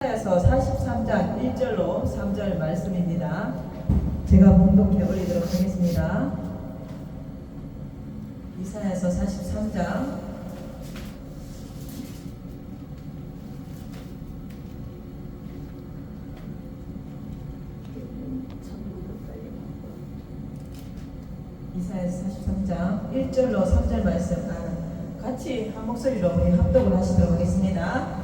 이사야서 43장 1절로 3절 말씀입니다. 제가 봉독해 올리도록 하겠습니다. 이사야서 43장 1절로 3절 말씀 같이 한 목소리로 우리 합독을 하시도록 하겠습니다.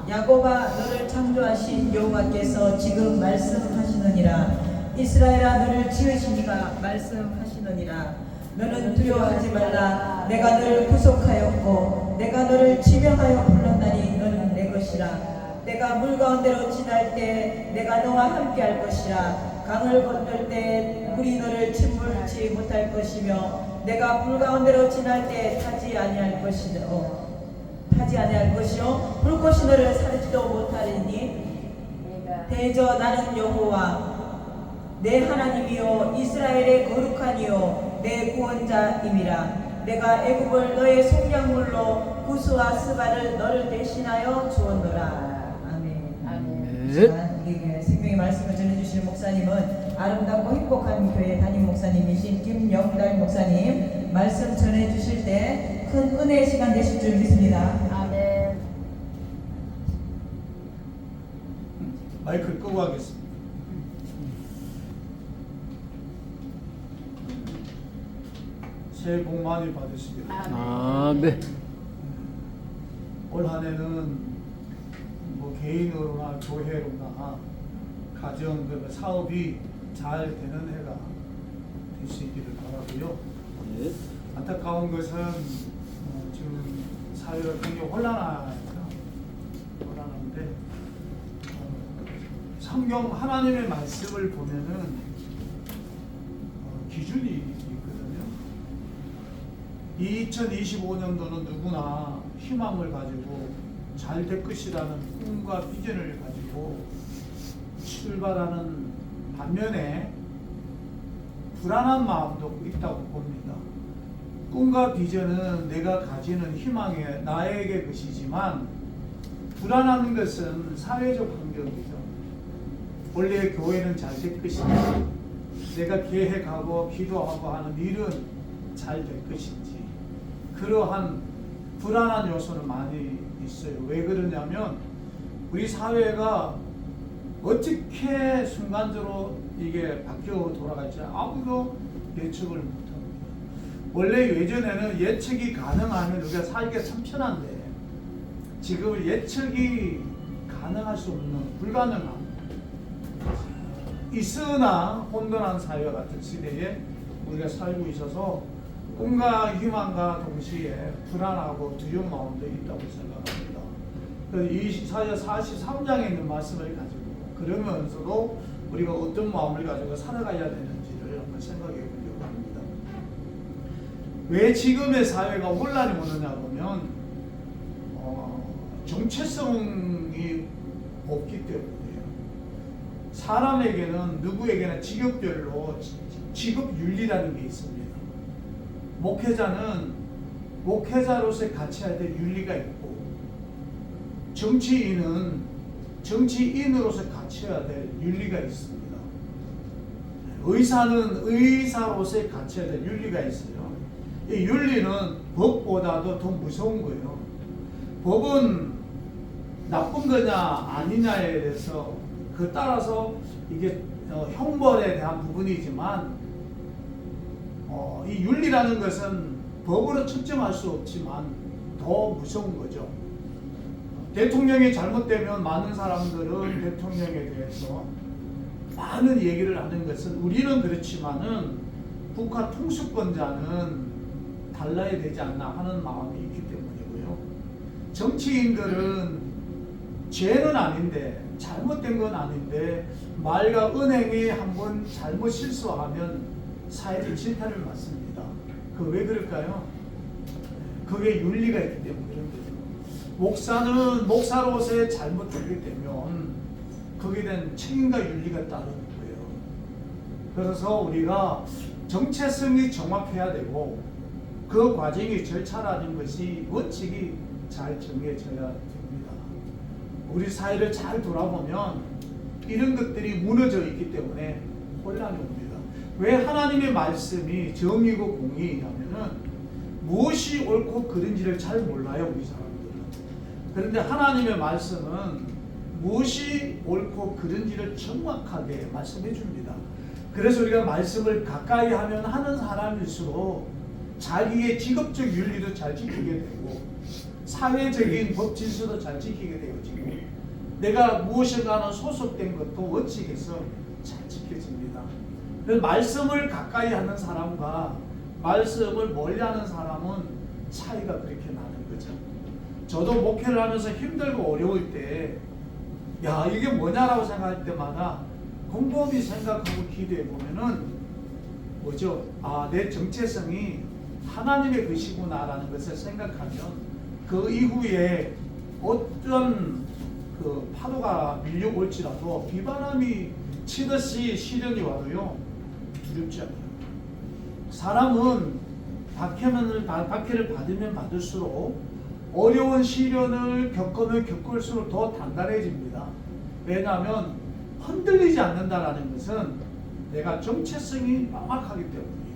야곱아 너를 창조하신 여호와께서 지금 말씀하시느니라. 이스라엘아 너를 지으신 이가 말씀하시느니라. 너는 두려워하지 말라. 내가 너를 구속하였고 내가 너를 지명하여 불렀나니 너는 내 것이라. 내가 물 가운데로 지날 때 내가 너와 함께 할 것이라. 강을 건널 때 물이 너를 침몰치 못할 것이며 내가 불 가운데로 지날 때 타지 아니할 것이요 불꽃이 너를 사르지도 못하리니 대저 나는 여호와 내 하나님이요 이스라엘의 거룩한 이요 내 구원자임이라. 내가 애굽을 너의 속량물로 구스와 스바를 너를 대신하여 주었노라. 아멘. 아멘. 우리 생명의 말씀을 전해주실 목사님은 아름답고 행복한 교회 담임 목사님이신 김영달 목사님, 말씀 전해주실 때 큰 은혜의 시간 되실 줄 믿습니다. 아멘. 마이크를 끄고 하겠습니다. 새해 복 많이 받으시길. 아멘. 올 한해는 뭐 개인으로나 교회로나 가정 그 사업이 잘 되는 해가 될 수 있기를 바라고요. 네. 안타까운 것은 지금 사회가 굉장히 혼란한데 성경 하나님의 말씀을 보면은 기준이 있거든요. 2025년도는 누구나 희망을 가지고 잘 될 것이라는 꿈과 비전을 가지고 출발하는 반면에 불안한 마음도 있다고 봅니다. 꿈과 비전은 내가 가지는 희망의 나에게 것이지만 불안한 것은 사회적 환경이죠. 원래 교회는 잘 될 것인지, 내가 계획하고 기도하고 하는 일은 잘 될 것인지, 그러한 불안한 요소는 많이 있어요. 왜 그러냐면 우리 사회가 어떻게 순간적으로 이게 바뀌어 돌아갈지 아무도 예측을 못합니다. 원래 예전에는 예측이 가능하면 우리가 살기가 참 편한데 지금은 예측이 가능할 수 없는 불가능한 있으나 혼돈한 사회와 같은 시대에 우리가 살고 있어서 꿈과 희망과 동시에 불안하고 두려운 마음도 있다고 생각합니다. 그래서 이사야 43장에 있는 말씀을 가지고 그러면서도 우리가 어떤 마음을 가지고 살아가야 되는지를 한번 생각해 보려고 합니다. 왜 지금의 사회가 혼란이 오느냐 보면 정체성이 없기 때문이에요. 사람에게는 누구에게나 직업별로 직업윤리라는 게 있습니다. 목회자는 목회자로서의 갖춰야 될 윤리가 있고, 정치인은 정치인으로서 갖춰야 될 윤리가 있습니다. 의사는 의사로서의 갖춰야 될 윤리가 있어요. 이 윤리는 법보다도 더 무서운 거예요. 법은 나쁜 거냐 아니냐에 대해서 그 따라서 이게 형벌에 대한 부분이지만 이 윤리라는 것은 법으로 측정할 수 없지만 더 무서운 거죠. 대통령이 잘못되면 많은 사람들은 대통령에 대해서 많은 얘기를 하는 것은 우리는 그렇지만은 국가 통수권자는 달라야 되지 않나 하는 마음이 있기 때문이고요. 정치인들은 죄는 아닌데 잘못된 건 아닌데 말과 은행이 한번 잘못 실수하면 사회적 질타를 받습니다. 그 왜 그럴까요? 그게 윤리가 있기 때문에 그런 거죠. 목사는 목사로서의 잘못되게 되면 거기에 대한 책임과 윤리가 따르는 거예요. 그래서 우리가 정체성이 정확해야 되고 그 과정이 절차라는 것이 원칙이 잘 정해져야 됩니다. 우리 사회를 잘 돌아보면 이런 것들이 무너져 있기 때문에 혼란이 옵니다. 왜 하나님의 말씀이 정의고 공의냐면은 무엇이 옳고 그른지를 잘 몰라요, 우리 사람들은. 그런데 하나님의 말씀은 무엇이 옳고 그른지를 정확하게 말씀해 줍니다. 그래서 우리가 말씀을 가까이 하면 하는 사람일수록 자기의 직업적 윤리도 잘 지키게 되고 사회적인 법 질서도 잘 지키게 되어지고 내가 무엇인가는 소속된 것도 원칙에서 잘 지켜집니다. 그래서 말씀을 가까이 하는 사람과 말씀을 멀리하는 사람은 차이가 그렇게 나는 거죠. 저도 목회를 하면서 힘들고 어려울 때 야 이게 뭐냐라고 생각할 때마다 곰곰이 생각하고 기도해 보면은 뭐죠? 아, 내 정체성이 하나님의 것이구나라는 것을 생각하면 그 이후에 어떤 그 파도가 밀려올지라도 비바람이 치듯이 시련이 와도요 두렵지 않아요. 사람은 박해를 받으면 받을수록 어려운 시련을 겪으면 겪을수록 더 단단해집니다. 왜냐하면 흔들리지 않는다라는 것은 내가 정체성이 명확하기 때문이에요.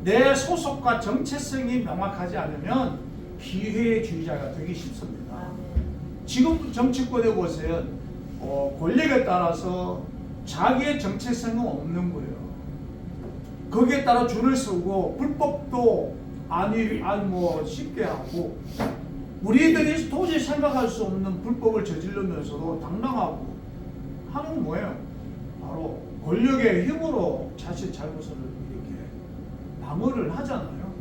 내 소속과 정체성이 명확하지 않으면 기회주의자가 되기 쉽습니다. 지금 정치권에 보세요. 권력에 따라서 자기의 정체성은 없는 거예요. 거기에 따라 줄을 서고 불법도 쉽게 하고 우리들이 도저히 생각할 수 없는 불법을 저지르면서도 당당하고 하는 건 뭐예요? 바로 권력의 힘으로 자신 잘못을 이렇게 방어를 하잖아요.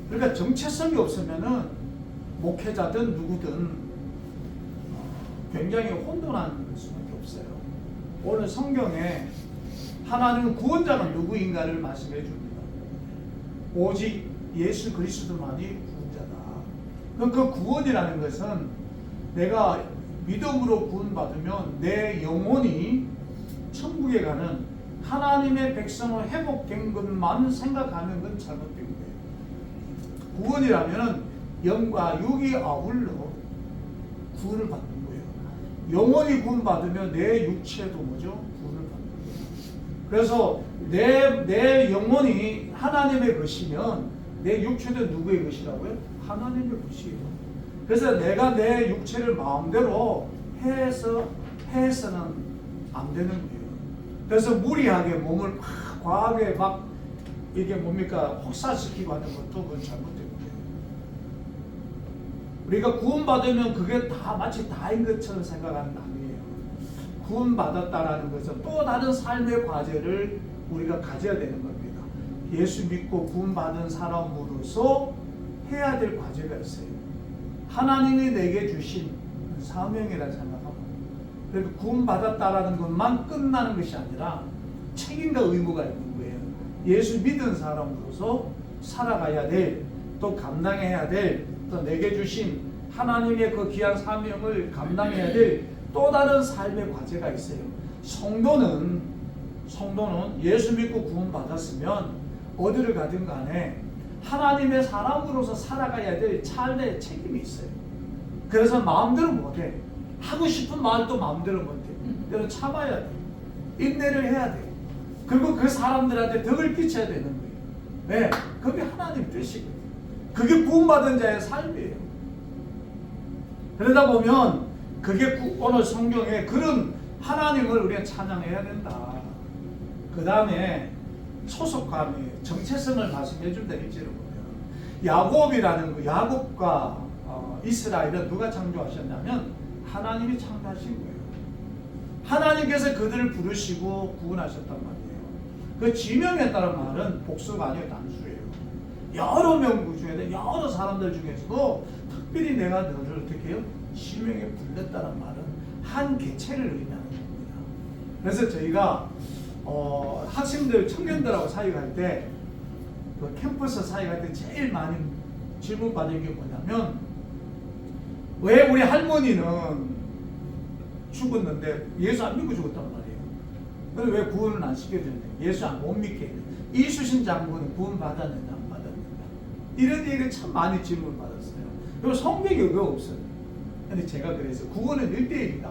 그러니까 정체성이 없으면은 목회자든 누구든 굉장히 혼돈한 수밖에 없어요. 오늘 성경에 하나님은 구원자가 누구인가를 말씀해 줍니다. 오직 예수 그리스도만이 구원자다. 그럼 그 구원이라는 것은 내가 믿음으로 구원받으면 내 영혼이 천국에 가는 하나님의 백성으로 회복된 것만 생각하는 건 잘못된 거예요. 구원이라면 영과 육이 아울러 구원을 받는 거예요. 영혼이 구원받으면 내 육체도 뭐죠? 구원을 받는 거예요. 그래서 내 영혼이 하나님의 것이면 내 육체도 누구의 것이라고요? 하나님의 것이에요. 그래서 내가 내 육체를 마음대로 해서는 안 되는 거예요. 그래서 무리하게 몸을 막 과하게 막 이게 뭡니까 혹사시키고 하는 것도 그건 잘못된 거예요. 우리가 구원받으면 그게 다 마치 다인 것처럼 생각하는 게 아니에요. 구원받았다라는 것은 또 다른 삶의 과제를 우리가 가져야 되는 겁니다. 예수 믿고 구원받은 사람으로서 해야 될 과제가 있어요. 하나님이 내게 주신 사명이라 생각하고 그래도 구원받았다라는 것만 끝나는 것이 아니라 책임과 의무가 있는 거예요. 예수 믿은 사람으로서 살아가야 될, 또 감당해야 될, 또 내게 주신 하나님의 그 귀한 사명을 감당해야 될 또 다른 삶의 과제가 있어요. 성도는 예수 믿고 구원받았으면 어디를 가든 간에 하나님의 사람으로서 살아가야 될 차례의 책임이 있어요. 그래서 마음대로 못해. 하고 싶은 말도 마음대로 못해. 때로 참아야 돼. 인내를 해야 돼. 그리고 그 사람들한테 덕을 끼쳐야 되는 거예요. 네, 그게 하나님 뜻이거든요. 그게 구원받은 자의 삶이에요. 그러다 보면 그게 오늘 성경에 그런 하나님을 우리가 찬양해야 된다. 그 다음에 소속감이 정체성을 말씀해 준다. 일제로 보면 야곱이라는 그 야곱과 이스라엘은 누가 창조하셨냐면 하나님이 창조하신 거예요. 하나님께서 그들을 부르시고 구원하셨단 말이에요. 그 지명했다는 말은 복수가 아니에요. 단수예요. 여러 명구 중에 여러 사람들 중에서도 특별히 내가 너를 어떻게 해요? 지명에 불렀다는 말은 한 개체를 의미하는 겁니다. 그래서 저희가 학생들, 청년들하고 사역할 때, 그 캠퍼스 사역할 때 제일 많이 질문 받은 게 뭐냐면, 왜 우리 할머니는 죽었는데 예수 안 믿고 죽었단 말이에요. 근데 왜 구원을 안 시켜줬냐? 예수 안 못 믿게 했냐? 이수신 장군은 구원 받았는데 안 받았는가? 이런 얘기를 참 많이 질문 받았어요. 그리고 성경에 왜 없어요? 근데 제가 그래서 구원은 1대1이다.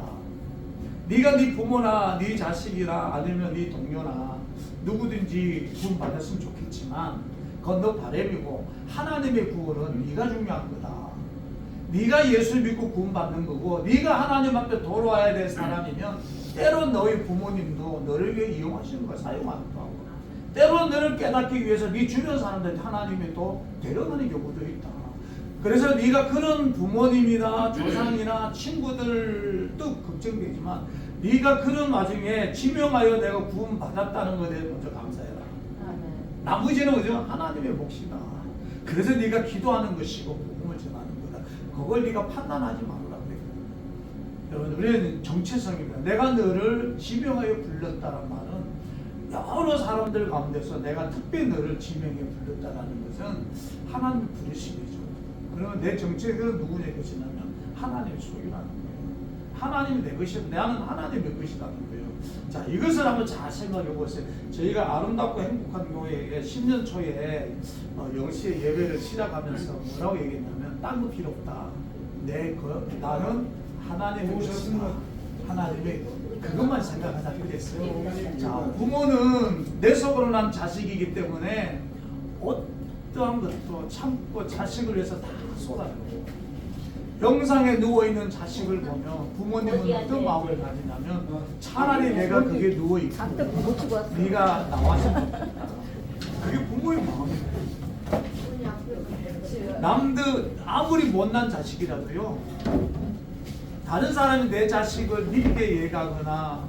네가 네 부모나 네 자식이나 아니면 네 동료나 누구든지 구원 받았으면 좋겠지만 그건 너 바람이고 하나님의 구원은 네가 중요한 거다. 네가 예수 믿고 구원 받는 거고 네가 하나님 앞에 돌아와야 될 사람이면 때론 너희 부모님도 너를 위해 이용하시는 걸 사용하기도 하고 때론 너를 깨닫기 위해서 네 주변 사람들 하나님이 또 데려가는 경우도 있다. 그래서 네가 그런 부모님이나 조상이나 친구들도 걱정되지만 네가 그런 와중에 지명하여 내가 구원 받았다는 것에 먼저 감사해라. 나머지는 그저 하나님의 몫이다. 그래서 네가 기도하는 것이고 복음을 전하는 거다. 그걸 네가 판단하지 말으라 그래. 여러분, 우리는 정체성입니다. 내가 너를 지명하여 불렀다는 말은 여러 사람들 가운데서 내가 특별히 너를 지명해 불렀다는 것은 하나님 부르심이죠. 그러면 내 정체는 누구의 것이냐면 하나님의 소유라는 거예요. 하나님이 내 것이다. 나는 하나님의 것이라는 거예요. 자, 이것을 한번 잘 생각해 보세요. 저희가 아름답고 행복한 교회에 10년 초에 영시의 예배를 시작하면서 뭐라고 얘기했냐면 딴 거 필요 없다. 나는 하나님의 것이다. 하나님의 그것만 생각하자 그랬어요. 자, 부모는 내 속으로 난 자식이기 때문에 어떠한 것도 참고 자식을 위해서 다 쏟아내고 영상에 누워있는 자식을 보면 부모님은 어떤 마음을 가지냐면 차라리 내가 그게 누워있고 네가 나왔으면 좋겠다. 그게 부모의 마음이에요. 남들 아무리 못난 자식이라도요 다른 사람이 내 자식을 밉게 얘기하거나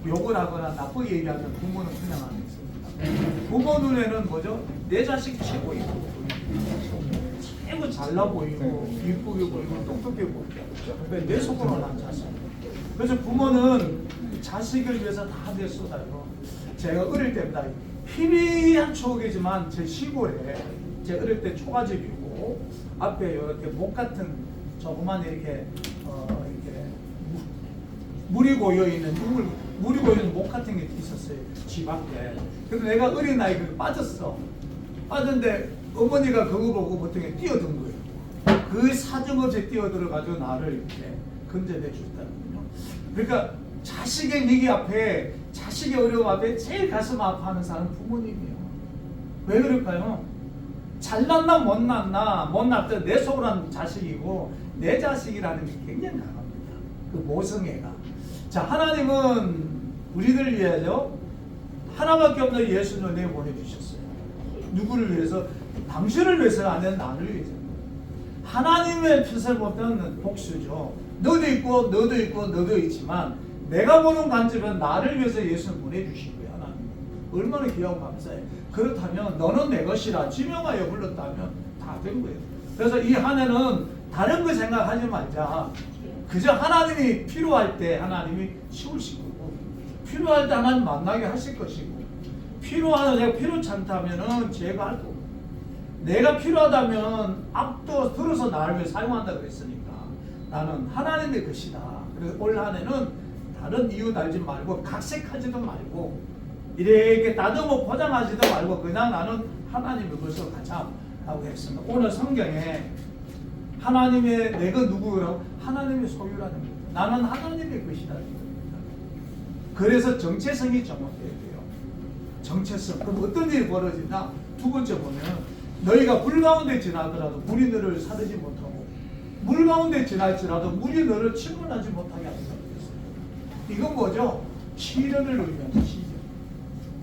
욕을 하거나 나쁘게 얘기하면 부모는 그냥 안 했습니다. 부모 눈에는 뭐죠? 내 자식 최고이고 최고 잘나 보이고 이쁘게 보이고 똑똑해 보이고 그러니까 내 속으로 난 자식. 그래서 부모는 자식을 위해서 다 냈어요. 제가 어릴 때입니다. 희미한 추억이지만 제 시골에 제 어릴 때 초가집이고 앞에 이렇게 목 같은 조그만 이렇게 물이 고여 있는 물이 고여 있는 목 같은 게 있었어요. 집 앞에. 그래서 내가 어린 나이에 빠졌어. 빠졌는데 어머니가 그거 보고 보통에 뛰어든 거예요. 그 사정없이 뛰어들어가지고 나를 이렇게 건져내 줬다거든요. 그러니까 자식의 위기 앞에, 자식의 어려움 앞에 제일 가슴 아파하는 사람은 부모님이에요. 왜 그럴까요? 잘났나 못났다 내 속으로 한 자식이고 내 자식이라는 게 굉장히 강합니다. 그 모성애가. 자, 하나님은 우리들 위해서 하나밖에 없는 예수를 내보내주셨어요. 누구를 위해서? 당신을 위해서가 아니라 나를 위해서. 하나님의 뜻을 보면 복수죠. 너도 있고 너도 있고 너도 있지만 내가 보는 관점은 나를 위해서 예수를 보내주신 거예요. 하나님 얼마나 귀하고 감사해. 그렇다면 너는 내 것이라 지명하여 불렀다면 다 된 거예요. 그래서 이 한 해는 다른 거 생각하지 말자. 그저 하나님이 필요할 때 하나님이 치우실 거고 필요할 때 하나님 만나게 하실 것이고 필요하다 내가 필요치 않다면은 제가 할 거고 내가 필요하다면 앞도 들어서 나를 위해 사용한다 그랬으니까 나는 하나님의 것이다. 그래서 올 한 해는 다른 이유 달지 말고 각색하지도 말고 이렇게 다듬어 포장하지도 말고 그냥 나는 하나님의 것으로 가자 라고 했습니다. 오늘 성경에 하나님의 내가 누구라고? 하나님의 소유라는 겁니다. 나는 하나님의 것이다. 그래서 정체성이 정확해야 돼요. 정체성. 그럼 어떤 일이 벌어지나? 두 번째 보면 너희가 물 가운데 지나더라도 물이 너를 사르지 못하고 물 가운데 지날지라도 물이 너를 침몰하지 못하게 하는 것이었어요. 이건 뭐죠? 시련을 의미하는 시련.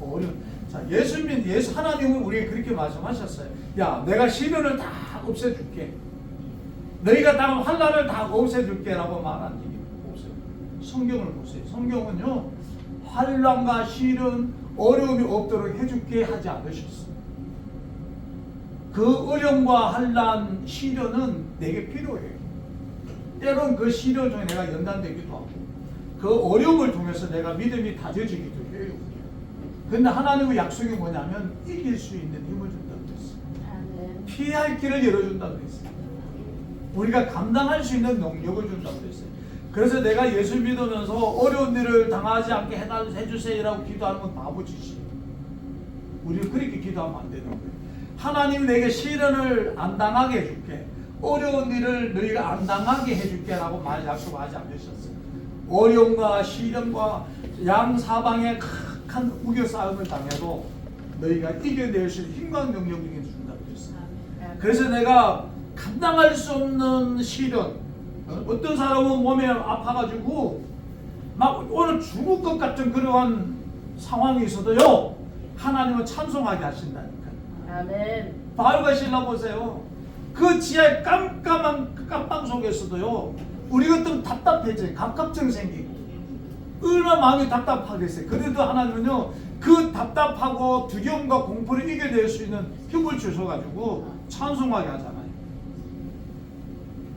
어려운. 자, 예수 하나님은 우리에게 그렇게 말씀하셨어요. 야, 내가 시련을 다 없애줄게. 너희가 당한 환난을 다 없애줄게라고 말한 일이 없어요. 성경을 보세요. 성경은요 환난과 시련, 어려움이 없도록 해줄게 하지 않으셨어요. 그 어려움과 환난, 시련은 내게 필요해요. 때론 그 시련 중에 내가 연단되기도 하고 그 어려움을 통해서 내가 믿음이 다져지기도 해요. 근데 하나님의 약속이 뭐냐면 이길 수 있는 힘을 준다고 했어요. 피할 길을 열어준다고 했어요. 우리가 감당할 수 있는 능력을 준다고 했어요. 그래서 내가 예수 믿으면서 어려운 일을 당하지 않게 해주세요라고 기도하는 건 바보짓이에요. 우리는 그렇게 기도하면 안 되는 거예요. 하나님 내게 시련을 안 당하게 해줄게. 어려운 일을 너희가 안 당하게 해줄게라고 약속하지 않으셨어요. 어려움과 시련과 양사방에 극한 우겨싸움을 당해도 너희가 이겨낼 수 있는 힘과 능력 중에 준다고 했어요. 그래서 내가 감당할 수 없는 시련, 어떤 사람은 몸에 아파가지고 막 오늘 죽을 것 같은 그러한 상황이 있어도요, 하나님은 찬송하게 하신다니까요. 아멘. 바울과 실라 보세요. 그 지하의 깜깜한 그 깜방 속에서도요, 우리 같으면 답답해져요. 갑갑증 생기고 얼마나 마음이 답답하겠어요. 그래도 하나님은요, 그 답답하고 두려움과 공포를 이겨낼 수 있는 힘을 주셔가지고 찬송하게 하잖아요.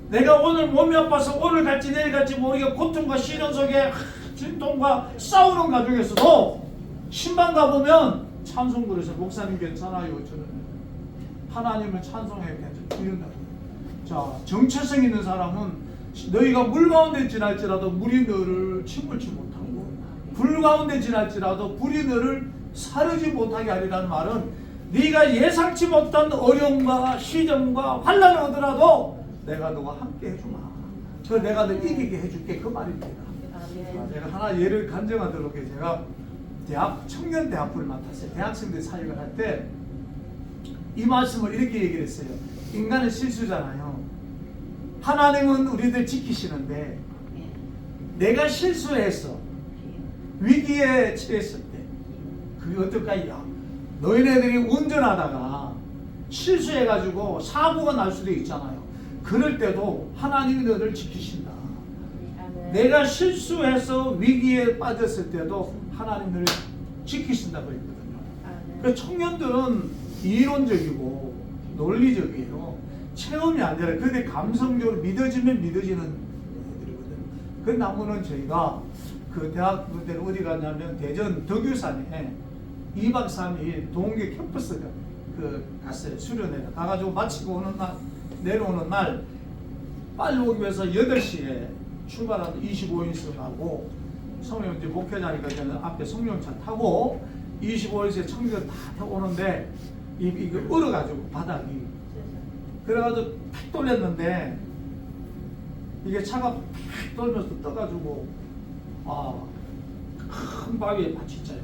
내가 오늘 몸이 아파서 오늘 갈지 내일 갈지 모르게 고통과 시련 속에 진통과 싸우는 가정에서도 신방 가보면 찬송 그러세요. 목사님 괜찮아요. 저는 하나님을 찬송해야 괜찮다. 자, 정체성 있는 사람은 너희가 물 가운데 지날지라도 물이 너를 침몰치 못하고 불 가운데 지날지라도 불이 너를 사르지 못하게 하리라는 말은 네가 예상치 못한 어려움과 시련과 환난을 오더라도 내가 너와 함께 해주마. 그 내가 너 이기게 해줄게. 그 말입니다. 제가 하나 예를 간증하도록 해. 제가 청년 대학부를 맡았어요. 대학생들 사역을 할 때 이 말씀을 이렇게 얘기를 했어요. 인간은 실수잖아요. 하나님은 우리들 지키시는데 내가 실수해서 위기에 처했을 때 그게 어떨까요? 너희네들이 운전하다가 실수해가지고 사고가 날 수도 있잖아요. 그럴 때도 하나님이 너를 지키신다. 내가 실수해서 위기에 빠졌을 때도 하나님 너를 지키신다고 했거든요. 그 청년들은 이론적이고 논리적이에요. 체험이 아니라 그들 감성적으로 믿어지면 믿어지는 애들이거든요. 그 나무는 저희가 그 대학 그때 어디 갔냐면 대전 덕유산에 2박 3일 동계 캠퍼스 갔어요. 수련회 가가지고 마치고 오는 날 내려오는 날 빨리 오기 위해서 8시에 출발하는 25인승 하고 성령 이제 목회자니까 저는 앞에 성령차 타고 25인승 청년 다 타고 오는데 이거 얼어가지고 바닥이 그래가지고 탁 돌렸는데 이게 차가 탁 돌면서 떠가지고 큰 바위에 받치잖아요.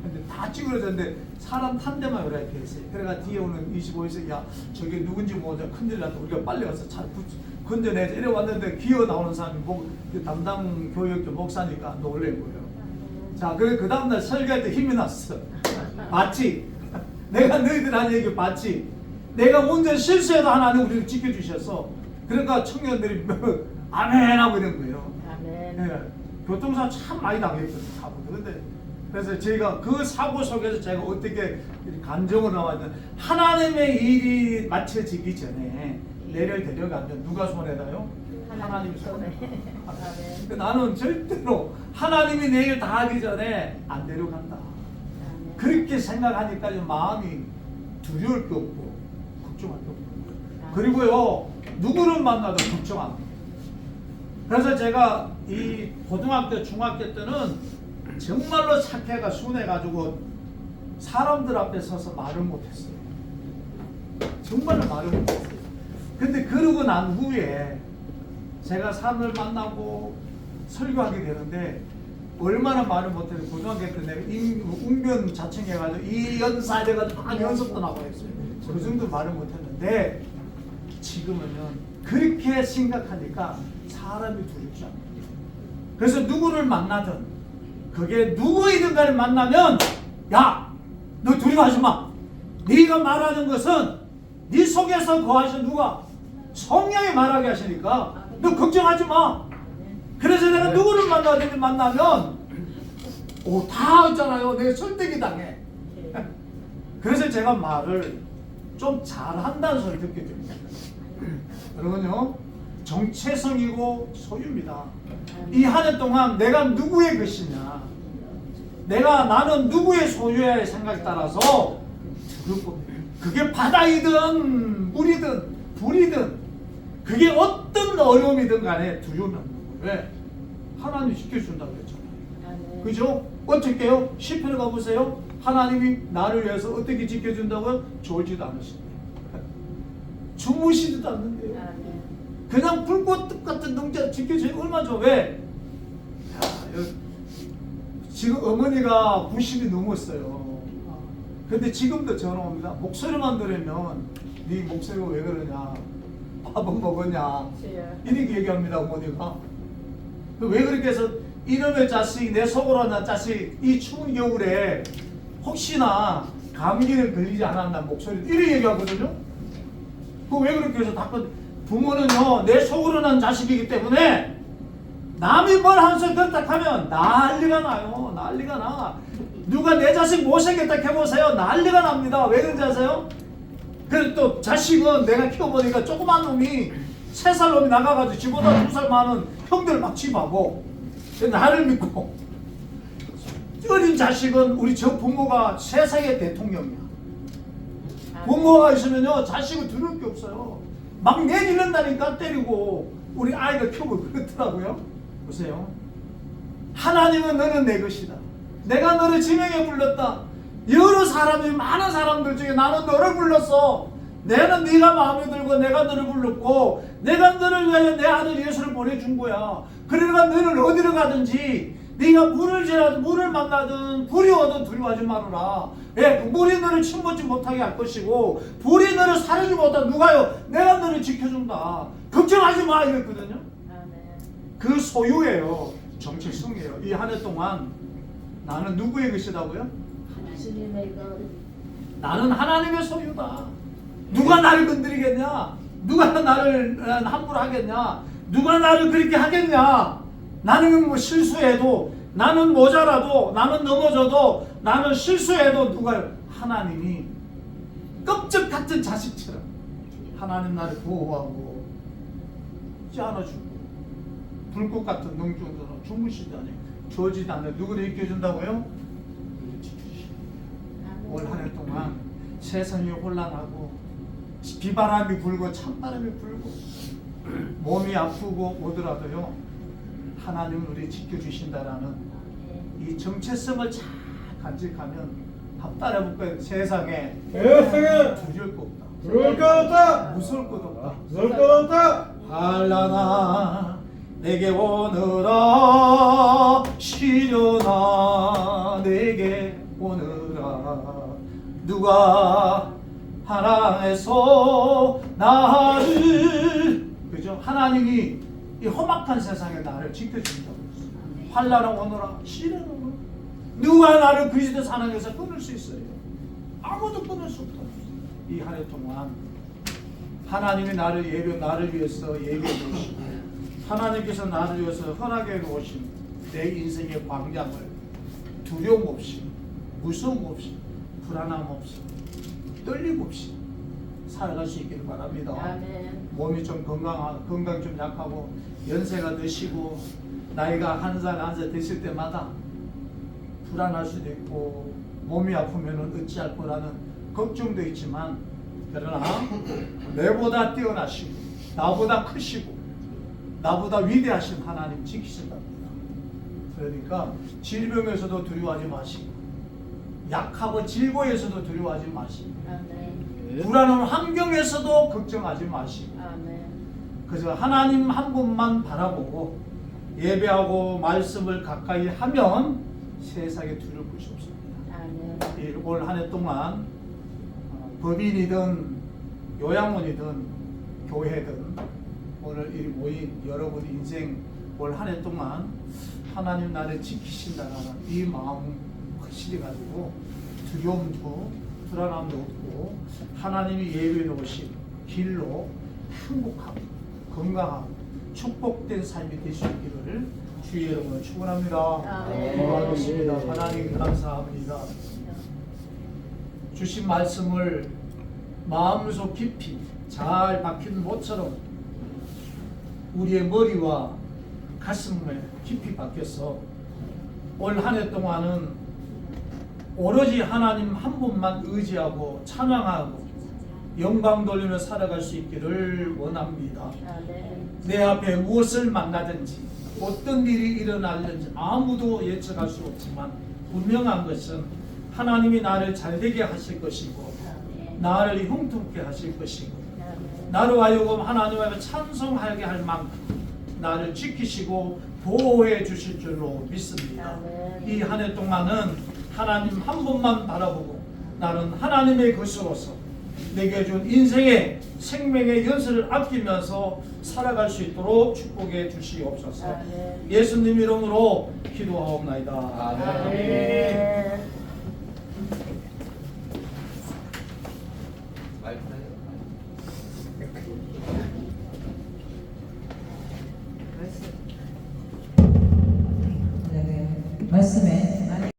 근데 다 찌그러졌는데 사람 탄 데만 이렇게 했어요. 그래가 뒤에 오는 25인승 야 저게 누군지 모르자 큰일 났다. 우리가 빨리 가서 차 건져내자 이래 왔는데 기어 나오는 사람이 담당 교육교 목사니까 놀란 거예요. 자 그래 그 다음날 설교할 때 힘이 났어. 맞지? 내가 너희들 한 얘기 맞지? 내가 운전 실수해도 하나님 우리를 지켜주셔서 그러니까 청년들이 아멘 하고 이런 거예요. 아멘. 네, 교통사고 참 많이 당했거든요. 그런데 그래서 저희가 그 사고 속에서 제가 어떻게 감정을 나왔냐면 하나님의 일이 마쳐지기 전에 내를 데려가면 누가 손해다요? 하나님이 손해. 나는 절대로 하나님이 내 일 다 하기 전에 안 데려간다. 그렇게 생각하니까 마음이 두려울 게 없고 걱정할 게 없고 그리고요 누구를 만나도 걱정 안 해요. 그래서 제가 이 고등학교 중학교 때는 정말로 착해가 순해가지고 사람들 앞에 서서 말을 못했어요. 정말로 말을 못했어요. 근데 그러고 난 후에 제가 사람을 만나고 설교하게 되는데 얼마나 말을 못해서 고등학교 때 내가 웅변 자청해가지고 이 연사해가지고 막 연습도 나고 했어요. 그 정도 말을 못했는데 지금은요 그렇게 심각하니까 사람이 두렵지 않아요. 그래서 누구를 만나든 그게 누구이든 간에 만나면 야 너 두려워하지 마. 네가 말하는 것은 네 속에서 거하신 누가 성령이 말하게 하시니까 너 걱정하지 마. 그래서 내가 누구를 만나면 다 있잖아요. 내가 설득이 당해. 그래서 제가 말을 좀 잘한다는 소리 듣게 됩니다. 여러분요 정체성이고 소유입니다. 이 한 해 동안 내가 누구의 것이냐, 나는 누구의 소유야 생각에 따라서 그게 바다이든 물이든 불이든 그게 어떤 어려움이든 간에 두려움이 없는 거예요. 왜? 하나님이 지켜준다고 그랬잖아요. 그죠? 어떻게요? 시편에 가보세요. 하나님이 나를 위해서 어떻게 지켜준다고요? 졸지도 않으신대요. 주무시지도 않는데요. 그냥 불꽃 같은 농자 지켜주니 얼마나 좋아. 왜? 야, 지금 어머니가 90이 넘었어요. 근데 지금도 전화 옵니다. 목소리만 들으면 네 목소리가 왜 그러냐, 밥은 먹었냐, 이렇게 얘기합니다. 어머니가. 왜 그렇게 해서 이놈의 자식, 내 속으로 난 자식, 이 추운 겨울에 혹시나 감기를 걸리지 않았나 목소리 이렇게 얘기하거든요. 그 왜 그렇게 해서 자꾸 부모는요, 내 속으로 난 자식이기 때문에 남이 뭘 한 소리 듣다 하면 난리가 나요. 난리가 나. 누가 내 자식 못생겼다 해보세요. 난리가 납니다. 왜 그런지 아세요? 그래서 또 자식은 내가 키워보니까 조그만 놈이 3살 놈이 나가가지고 지보다 2살 많은 형들 막 집하고 나를 믿고, 어린 자식은 우리 저 부모가 세상의 대통령이야. 부모가 있으면요 자식은 두려울 게 없어요. 막 내지른다니까 때리고. 우리 아이가 키우고 그렇더라고요. 보세요. 하나님은 너는 내 것이다. 내가 너를 지명에 불렀다. 여러 사람이, 많은 사람들 중에 나는 너를 불렀어. 내는 네가 마음에 들고 내가 너를 불렀고 내가 너를 위하여 내 아들 예수를 보내준 거야. 그러니까 너는 어디로 가든지 네가 물을 지나든 물을 만나든 불이 오든 두려워하지 말아라. 예, 물이 너를 침몰지 못하게 할 것이고 불이 너를 사르지 못하게 누가요? 내가 너를 지켜준다. 걱정하지 마 이랬거든요. 그 소유예요. 정체성이에요. 이 한 해 동안 나는 누구의 것이라고요? 나는 하나님의 소유다. 누가 나를 건드리겠냐? 누가 나를 함부로 하겠냐? 누가 나를 그렇게 하겠냐? 나는 뭐 실수해도, 나는 모자라도, 나는 넘어져도, 나는 실수해도 누가, 하나님이 껍질 같은 자식처럼 하나님 나를 보호하고 찌안아주고 불꽃 같은 농중으로 주무시다니 주어지지 않는 누구를 이겨준다고요? 올 한 해 동안 세상이 혼란하고 비바람이 불고 찬바람이 불고 몸이 아프고 오더라도요 하나님은 우리 지켜주신다라는 이 정체성을 잘 간직하면 합달해볼 거예요. 세상에 두려울 거 없다. 두려울 것 없다. 무서울 것 없다. 무서울 것 없다. 한란아 내게 오너라 시련아 내게 오너라. 누가 하나에서 나를, 그죠? 하나님이 이 험악한 세상에 나를 지켜준다고 했어요. 환난은 오너라 시련은 오너라. 누가 나를 그리스도 사랑해서 끊을 수 있어요? 아무도 끊을 수 없다. 이 한 해 동안 하나님이 나를 위해서 예배해 주시고 하나님께서 나를 위해서 허락해 놓으신 내 인생의 광장을 두려움 없이, 무서움 없이, 불안함 없이, 떨림 없이 살아갈 수 있기를 바랍니다. 아멘. 몸이 좀 건강 좀 약하고 연세가 드시고 나이가 한 살 드실 때마다 불안할 수도 있고 몸이 아프면 어찌할 거라는 걱정도 있지만, 그러나 내보다 뛰어나시고 나보다 크시고 나보다 위대하신 하나님 지키신답니다. 그러니까 질병에서도 두려워하지 마시고 약하고 질고에서도 두려워하지 마시고 불안한 환경에서도 걱정하지 마시고 그저 하나님 한 분만 바라보고 예배하고 말씀을 가까이 하면 세상에 두려울 것이 없습니다. 올 한 해 동안 법인이든 요양원이든 교회든 오늘 이 모인 여러분 인생 올 한 해 동안 하나님 나를 지키신다는 이 마음 확실히 가지고 두려움도 불안함도 없고 하나님이 예배해 놓으신 길로 행복하고 건강하고 축복된 삶이 될 수 있기를 주의 이름으로 축원합니다. 기도하겠습니다. 하나님 감사합니다. 주신 말씀을 마음속 깊이 잘 박힌 못처럼 우리의 머리와 가슴에 깊이 박혀서 올 한 해 동안은 오로지 하나님 한 분만 의지하고 찬양하고 영광 돌리며 살아갈 수 있기를 원합니다. 내 앞에 무엇을 만나든지 어떤 일이 일어날는지 아무도 예측할 수 없지만 분명한 것은 하나님이 나를 잘되게 하실 것이고 나를 형통케 하실 것이고 나로 하여금 하나님 앞에 찬송하게 할 만큼 나를 지키시고 보호해 주실 줄로 믿습니다. 이 한 해 동안은 하나님 한 분만 바라보고 나는 하나님의 것으로서 내게 준 인생의 생명의 연수를 아끼면서 살아갈 수 있도록 축복해 주시옵소서. 예수님 이름으로 기도하옵나이다. 아멘. 네, 말씀에